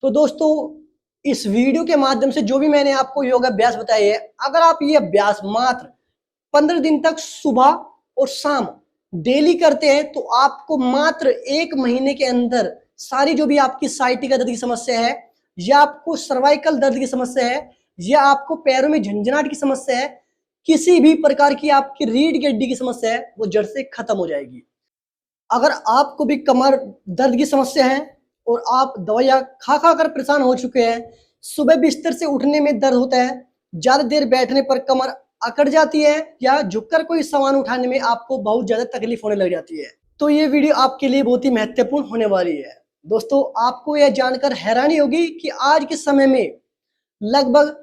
तो दोस्तों, इस वीडियो के माध्यम से जो भी मैंने आपको योग अभ्यास बताए है, अगर आप ये अभ्यास मात्र 15 दिन तक सुबह और शाम डेली करते हैं तो आपको मात्र 1 महीने के अंदर सारी जो भी आपकी साइटिका दर्द की समस्या है, या आपको सर्वाइकल दर्द की समस्या है, या आपको पैरों में झंझनाहट की समस्या है, किसी भी प्रकार की आपकी रीढ़ की हड्डी की समस्या है, वो जड़ से खत्म हो जाएगी। अगर आपको भी कमर दर्द की समस्या है और आप दवाइयाँ खा खा कर परेशान हो चुके हैं, सुबह बिस्तर से उठने में दर्द होता है, ज़्यादा देर बैठने पर कमर अकड़ जाती है, या झुककर कोई सामान उठाने में आपको बहुत ज़्यादा तकलीफ होने लग जाती है, तो ये वीडियो आपके लिए बहुत ही महत्वपूर्ण होने वाली है। दोस्तों, आपको यह जानकर हैरानी होगी कि आज के समय में लगभग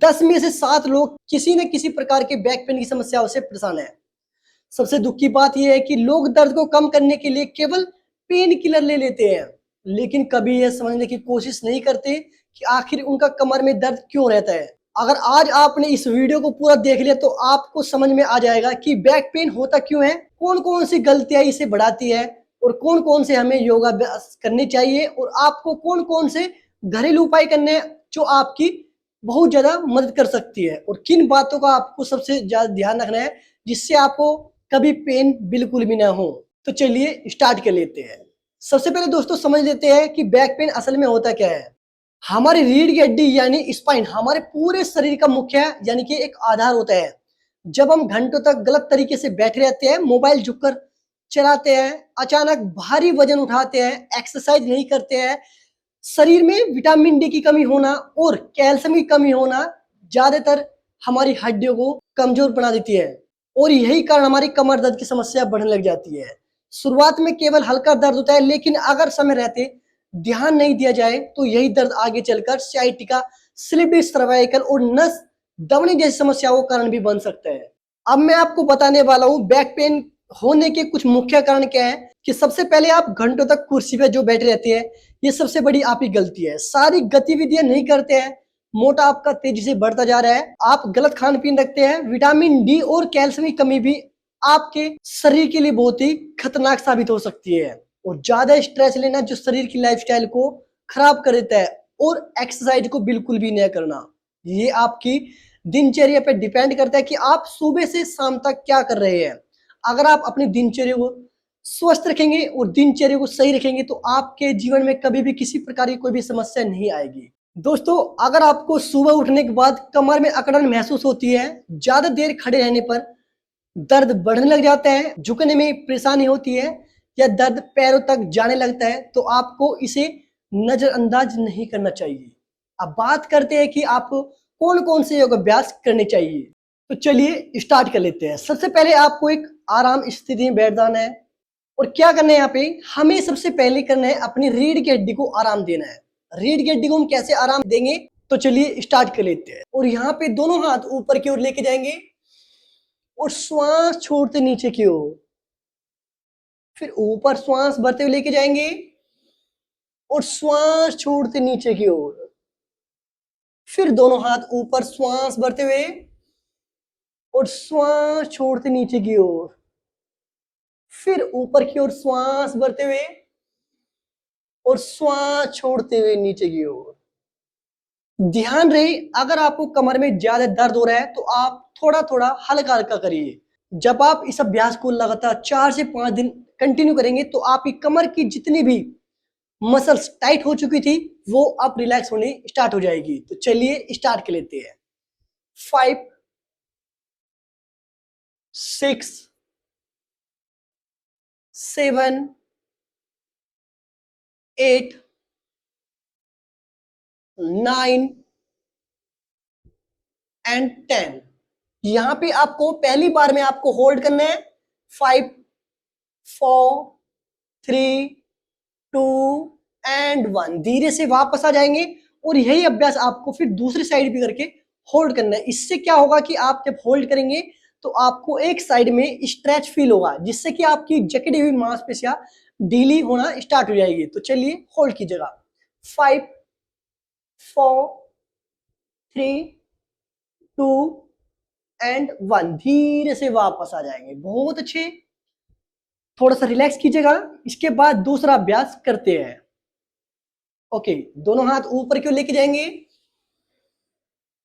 10 में से 7 लोग किसी न किसी प्रकार के बैक पेन की समस्याओं से परेशान है। सबसे दुख की बात यह है कि लोग दर्द को कम करने के लिए केवल पेन किलर ले लेते हैं, लेकिन कभी यह समझने की कोशिश नहीं करते कि आखिर उनका कमर में दर्द क्यों रहता है। अगर आज आपने इस वीडियो को पूरा देख लिया तो आपको समझ में आ जाएगा कि बैक पेन होता क्यों है, कौन कौन सी गलतियां इसे बढ़ाती है, और कौन कौन से हमें योगाभ्यास करने चाहिए, और आपको कौन कौन से घरेलू उपाय करने हैं जो आपकी बहुत ज्यादा मदद कर सकती है, और किन बातों का आपको सबसे ज्यादा ध्यान रखना है जिससे आपको कभी पेन बिल्कुल भी ना हो। तो चलिए स्टार्ट कर लेते हैं। सबसे पहले दोस्तों समझ लेते हैं कि बैक पेन असल में होता क्या है। हमारी रीढ़ की हड्डी यानी स्पाइन हमारे पूरे शरीर का मुख्य यानी कि एक आधार होता है। जब हम घंटों तक गलत तरीके से बैठे रहते हैं, मोबाइल झुककर चलाते हैं, अचानक भारी वजन उठाते हैं, एक्सरसाइज नहीं करते हैं, शरीर में विटामिन डी की कमी होना और कैल्शियम की कमी होना ज्यादातर हमारी हड्डियों को कमजोर बना देती है, और यही कारण हमारी कमर दर्द की समस्या बढ़ने लग जाती है। शुरुआत में केवल हल्का दर्द होता है, लेकिन अगर समय रहते ध्यान नहीं दिया जाए तो यही दर्द आगे चलकर साइटिका, स्लिप डिस्क, सर्वाइकल और नस दबने जैसी समस्याओं का कारण भी बन सकता है। अब मैं आपको बताने वाला हूँ बैक पेन होने के कुछ मुख्य कारण क्या है। कि सबसे पहले आप घंटों तक कुर्सी पे जो बैठे रहते हैं, ये सबसे बड़ी आपकी गलती है। सारी गतिविधियां नहीं करते हैं, मोटा आपका तेजी से बढ़ता जा रहा है, आप गलत खान पीन रखते हैं, विटामिन डी और कैल्शियम की कमी भी आपके शरीर के लिए बहुत ही खतरनाक साबित हो सकती है, और ज्यादा स्ट्रेस लेना जो शरीर की लाइफस्टाइल को खराब कर देता है, और एक्सरसाइज को बिल्कुल भी नहीं करना। ये आपकी दिनचर्या पे डिपेंड करता है कि आप सुबह से शाम तक क्या कर रहे हैं। अगर आप अपनी दिनचर्या को स्वस्थ रखेंगे और दिनचर्या को सही रखेंगे तो आपके जीवन में कभी भी किसी प्रकार की कोई भी समस्या नहीं आएगी। दोस्तों, अगर आपको सुबह उठने के बाद कमर में अकड़न महसूस होती है, ज्यादा देर खड़े रहने पर दर्द बढ़ने लग जाता है, झुकने में परेशानी होती है, या दर्द पैरों तक जाने लगता है, तो आपको इसे नजरअंदाज नहीं करना चाहिए। अब बात करते हैं कि आपको कौन कौन से योग अभ्यास करने चाहिए। तो चलिए स्टार्ट कर लेते हैं। सबसे पहले आपको एक आराम स्थिति में बैठ जाना है, और क्या करना है यहाँ पे, हमें सबसे पहले करना है अपनी रीढ़ की हड्डी को आराम देना है। रीढ़ की हड्डी को हम कैसे आराम देंगे, तो चलिए स्टार्ट कर लेते हैं। और यहाँ पे दोनों हाथ ऊपर की ओर लेके जाएंगे और श्वास छोड़ते नीचे की ओर, फिर ऊपर श्वास भरते हुए लेके जाएंगे और श्वास छोड़ते नीचे की ओर, फिर दोनों हाथ ऊपर श्वास भरते हुए और श्वास छोड़ते नीचे की ओर, फिर ऊपर की ओर श्वास भरते हुए और श्वास छोड़ते हुए नीचे की ओर। ध्यान रहे, अगर आपको कमर में ज्यादा दर्द हो रहा है तो आप थोड़ा थोड़ा हल्का हल्का करिए। जब आप इस अभ्यास को लगातार 4 से 5 दिन कंटिन्यू करेंगे तो आपकी कमर की जितनी भी मसल्स टाइट हो चुकी थी वो अब रिलैक्स होने स्टार्ट हो जाएगी। तो चलिए स्टार्ट कर लेते हैं। 5, 6, 7, 8, 9 एंड 10। यहां पे आपको पहली बार में आपको होल्ड करना है 5, 4, 3, 2 एंड 1। धीरे से वापस आ जाएंगे, और यही अभ्यास आपको फिर दूसरी साइड भी करके होल्ड करना है। इससे क्या होगा कि आप जब होल्ड करेंगे तो आपको एक साइड में स्ट्रेच फील होगा, जिससे कि आपकी जकड़ी हुई मांसपेशियां ढीली होना स्टार्ट हो जाएगी। तो चलिए होल्ड कीजिएगा। 5, 4, 3, 2 एंड 1। धीरे से वापस आ जाएंगे। बहुत अच्छे, थोड़ा सा रिलैक्स कीजिएगा। इसके बाद दूसरा अभ्यास करते हैं। ओके, दोनों हाथ ऊपर क्यों लेके जाएंगे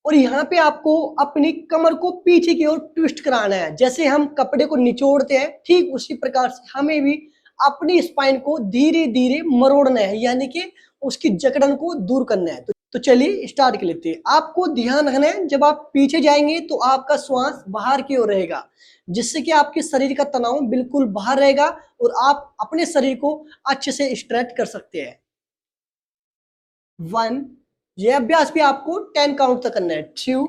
और यहाँ पे आपको अपनी कमर को पीछे की ओर ट्विस्ट कराना है। जैसे हम कपड़े को निचोड़ते हैं, ठीक उसी प्रकार से हमें भी अपनी स्पाइन को धीरे धीरे मरोड़ना है, यानी कि उसकी जकड़न को दूर करना है। तो चलिए स्टार्ट कर लेते हैं। आपको ध्यान रखना है, जब आप पीछे जाएंगे तो आपका श्वास बाहर की ओर रहेगा, जिससे कि आपके शरीर का तनाव बिल्कुल बाहर रहेगा और आप अपने शरीर को अच्छे से स्ट्रेच कर सकते हैं। 1, ये अभ्यास भी आपको 10 काउंट तक करना है। 2,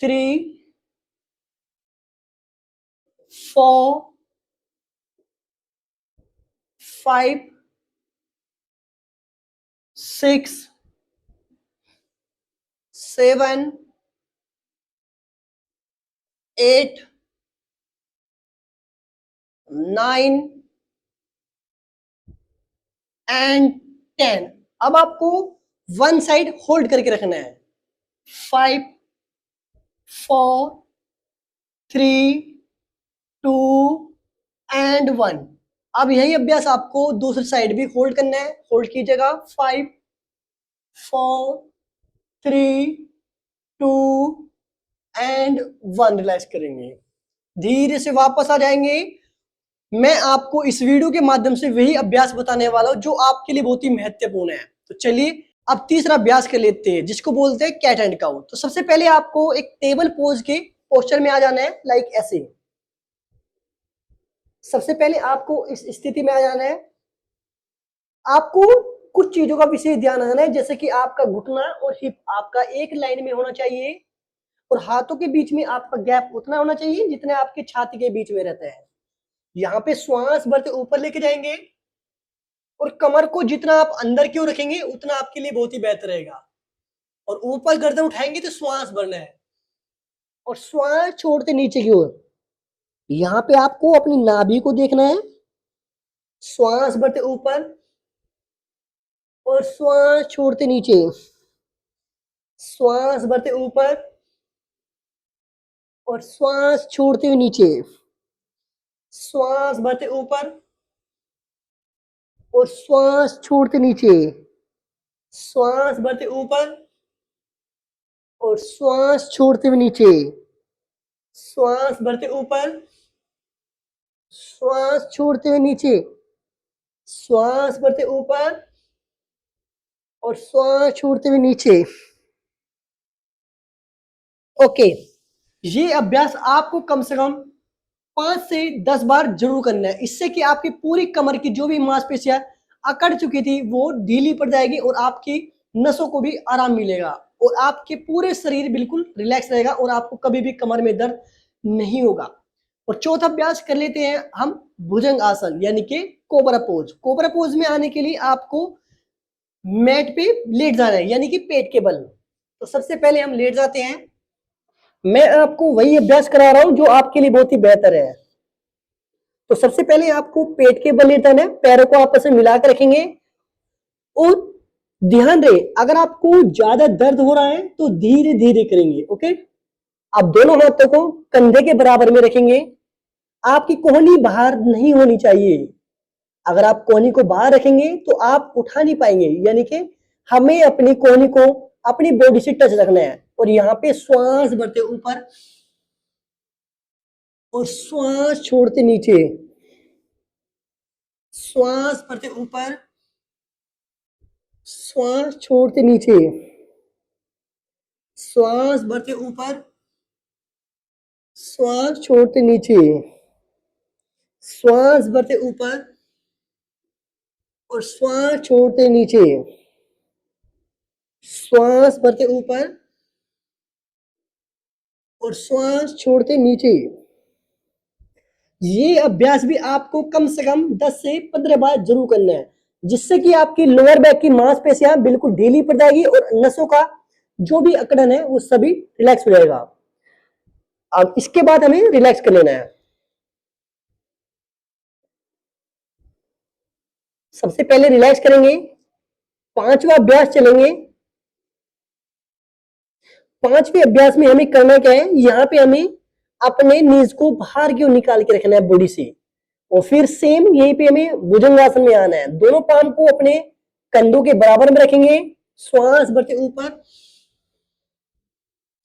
3, 4, 5, 6, 7, 8, 9 एंड 10। अब आपको वन साइड होल्ड करके रखना है। 5, 4, 3, 2 एंड 1। अब यही अभ्यास आपको दूसरी साइड भी होल्ड करना है। होल्ड कीजिएगा। 5, 4, 3, 2 एंड 1। रिलैक्स करेंगे, धीरे से वापस आ जाएंगे। मैं आपको इस वीडियो के माध्यम से वही अभ्यास बताने वाला हूं जो आपके लिए बहुत ही महत्वपूर्ण है। तो चलिए अब तीसरा अभ्यास कर लेते हैं, जिसको बोलते हैं कैट एंड काउ। तो सबसे पहले आपको एक टेबल पोज के पोस्चर में आ जाना है, लाइक ऐसे। सबसे पहले आपको इस स्थिति में आ जाना है। आपको कुछ चीजों का विशेष ध्यान रखना है, जैसे कि आपका घुटना और हिप आपका एक लाइन में होना चाहिए और हाथों के बीच में आपका गैप उतना होना चाहिए जितने आपके छाती के बीच में रहता है। यहाँ पे श्वास भरते ऊपर लेके जाएंगे और कमर को जितना आप अंदर की ओर रखेंगे उतना आपके लिए बहुत ही बेहतर रहेगा। और ऊपर गर्दन उठाएंगे तो श्वास भरना है और श्वास छोड़ते नीचे की ओर। यहाँ पे आपको अपनी नाभि को देखना है। श्वास भरते ऊपर और श्वास छोड़ते नीचे। श्वास भरते ऊपर और श्वास छोड़ते हुए नीचे। श्वास भरते ऊपर और श्वास छोड़ते नीचे। श्वास भरते ऊपर और श्वास छोड़ते हुए नीचे। श्वास भरते ऊपर, श्वास छोड़ते हुए नीचे। श्वास भरते ऊपर और श्वास छोड़ते हुए नीचे। ओके, ये अभ्यास आपको कम से कम 5 से 10 बार जरूर करना है। इससे कि आपकी पूरी कमर की जो भी मांसपेशियां अकड़ चुकी थी वो ढीली पड़ जाएगी और आपकी नसों को भी आराम मिलेगा और आपके पूरे शरीर बिल्कुल रिलैक्स रहेगा और आपको कभी भी कमर में दर्द नहीं होगा। और चौथा अभ्यास कर लेते हैं हम भुजंग आसन, यानी कि कोबरा पोज। कोबरा पोज में आने के लिए आपको मैट पे लेट जाना है, यानी कि पेट के बल। तो सबसे पहले हम लेट जाते हैं। मैं आपको वही अभ्यास करा रहा हूं जो आपके लिए बहुत ही बेहतर है। तो सबसे पहले आपको पेट के बल लेट जाना है, पैरों को आपस में मिलाकर रखेंगे और ध्यान रहे अगर आपको ज्यादा दर्द हो रहा है तो धीरे धीरे करेंगे। ओके, आप दोनों हाथों को कंधे के बराबर में रखेंगे। आपकी कोहनी बाहर नहीं होनी चाहिए। अगर आप कोहनी को बाहर रखेंगे तो आप उठा नहीं पाएंगे, यानी कि हमें अपनी कोहनी को अपनी बॉडी से टच रखना है। और यहाँ पे श्वास भरते ऊपर और श्वास छोड़ते नीचे। श्वास भरते ऊपर, श्वास छोड़ते नीचे। श्वास भरते ऊपर, श्वास छोड़ते नीचे। श्वास भरते ऊपर और श्वास छोड़ते नीचे। श्वास भरते ऊपर और श्वास छोड़ते नीचे। ये अभ्यास भी आपको कम से कम 10 से 15 बार जरूर करना है, जिससे कि आपकी लोअर बैक की मांसपेशियां बिल्कुल ढीली पड़ जाएगी और नसों का जो भी अकड़न है वो सभी रिलैक्स हो जाएगा। अब इसके बाद हमें रिलैक्स कर लेना है। सबसे पहले रिलैक्स करेंगे। 5वां अभ्यास चलेंगे। 5वें अभ्यास में हमें करना क्या है, यहाँ पे हमें अपने नीज को बाहर क्यों निकाल के रखना है बॉडी से और फिर सेम यहीं पे हमें भुजंगासन में आना है। दोनों पाम को अपने कंधों के बराबर में रखेंगे, श्वास भरते ऊपर,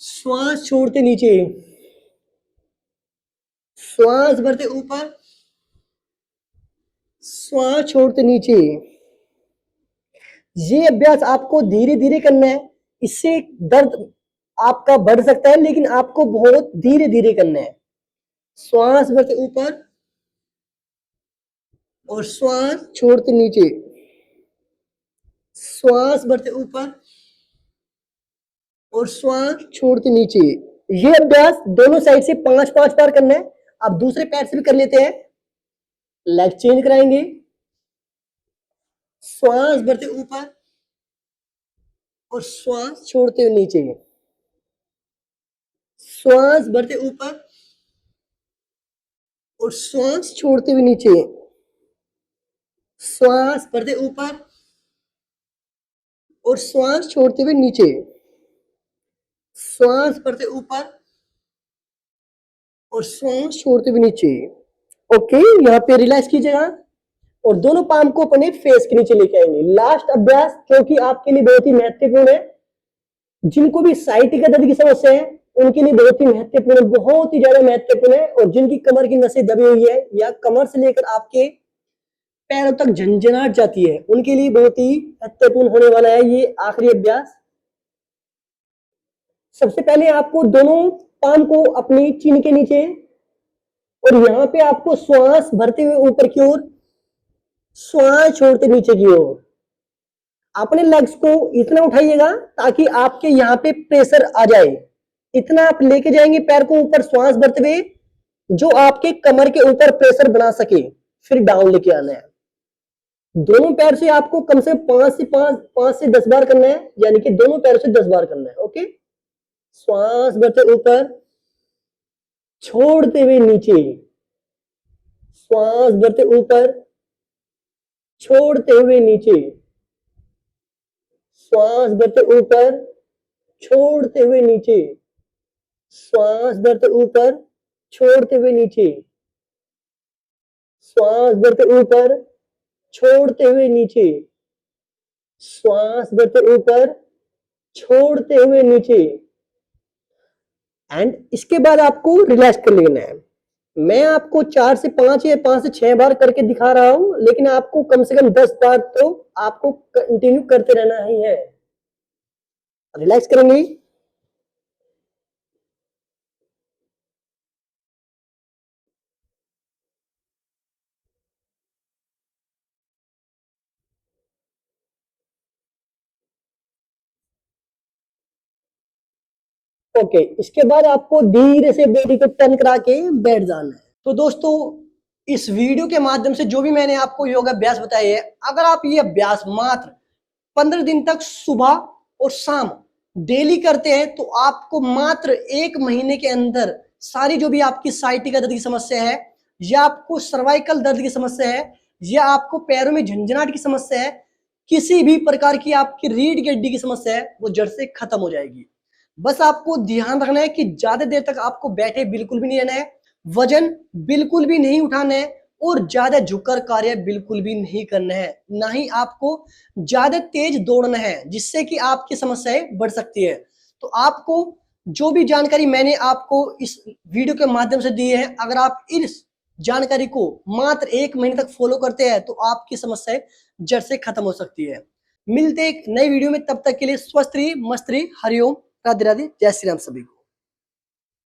श्वास छोड़ते नीचे, श्वास भरते ऊपर, श्वास छोड़ते नीचे। ये अभ्यास आपको धीरे धीरे करना है, इससे दर्द आपका बढ़ सकता है, लेकिन आपको बहुत धीरे धीरे करना है। श्वास भरते ऊपर और श्वास छोड़ते नीचे, श्वास भरते ऊपर और श्वास छोड़ते नीचे। ये अभ्यास दोनों साइड से 5-5 बार करना है। आप दूसरे पैर से भी कर लेते हैं। लेग चेंज कराएंगे, श्वास भरते ऊपर और श्वास छोड़ते हुए नीचे, श्वास भरते ऊपर और श्वास छोड़ते हुए नीचे, श्वास भरते ऊपर और श्वास छोड़ते हुए नीचे, श्वास भरते ऊपर और श्वास छोड़ते हुए नीचे। ओके, यहाँ पे रिलैक्स कीजिएगा और दोनों पाम को अपने फेस के नीचे लेके आएंगे। लास्ट अभ्यास जो कि आपके लिए बहुत ही महत्वपूर्ण है, जिनको भी साइटिका दर्द की समस्या है उनके लिए बहुत ही महत्वपूर्ण, बहुत ही ज्यादा महत्वपूर्ण है। और जिनकी कमर की नसें दबी हुई है या कमर से लेकर आपके पैरों तक झंझनाहट जाती है, उनके लिए बहुत ही महत्वपूर्ण होने वाला है ये आखिरी अभ्यास। सबसे पहले आपको दोनों पाम को अपनी चीन के नीचे और यहाँ पे आपको श्वास भरते हुए ऊपर की ओर, श्वास छोड़ते नीचे की ओर। अपने लेग्स को इतना उठाइएगा ताकि आपके यहाँ पे प्रेशर आ जाए। इतना आप लेके जाएंगे पैर को ऊपर श्वास भरते हुए, जो आपके कमर के ऊपर प्रेशर बना सके। फिर डाउन लेके आना है। दोनों पैर से आपको कम से कम 5 से 10 बार करना है, यानी कि दोनों पैर से 10 बार करना है। ओके, श्वास भरते ऊपर, छोड़ते हुए नीचे, श्वास भरते ऊपर, छोड़ते हुए नीचे, श्वास भरते ऊपर, छोड़ते हुए नीचे, श्वास भरते ऊपर, छोड़ते हुए नीचे, श्वास भरते ऊपर, छोड़ते हुए नीचे, श्वास भरते ऊपर, छोड़ते हुए नीचे। एंड इसके बाद आपको रिलैक्स कर लेना है। मैं आपको 4 से 5 या 5 से 6 बार करके दिखा रहा हूं, लेकिन आपको कम से कम 10 बार तो आपको कंटिन्यू करते रहना ही है। रिलैक्स करेंगे, ओके। इसके बाद आपको धीरे से बॉडी को टर्न करा के बैठ जाना है। तो दोस्तों, इस वीडियो के माध्यम से जो भी मैंने आपको योगा अभ्यास बताए है, अगर आप ये अभ्यास मात्र 15 दिन तक सुबह और शाम डेली करते हैं तो आपको मात्र 1 महीने के अंदर सारी जो भी आपकी साइटिका दर्द की समस्या है, या आपको सर्वाइकल दर्द की समस्या है, या आपको पैरों में झंझनाहट की समस्या है, किसी भी प्रकार की आपकी रीढ़ की हड्डी की समस्या है, वो जड़ से खत्म हो जाएगी। बस आपको ध्यान रखना है कि ज्यादा देर तक आपको बैठे बिल्कुल भी नहीं रहना है, वजन बिल्कुल भी नहीं उठाना है और ज्यादा झुककर कार्य बिल्कुल भी नहीं करना है, ना ही आपको ज्यादा तेज दौड़ना है, जिससे कि आपकी समस्याएं बढ़ सकती है। तो आपको जो भी जानकारी मैंने आपको इस वीडियो के माध्यम से दी है, अगर आप इस जानकारी को मात्र 1 महीने तक फॉलो करते हैं तो आपकी समस्याएं जड़ से खत्म हो सकती है। मिलते एक नई वीडियो में, तब तक के लिए स्वस्थ रहिए, मस्त रहिए। हरिओम, राधे राधे, जय श्री राम सभी को।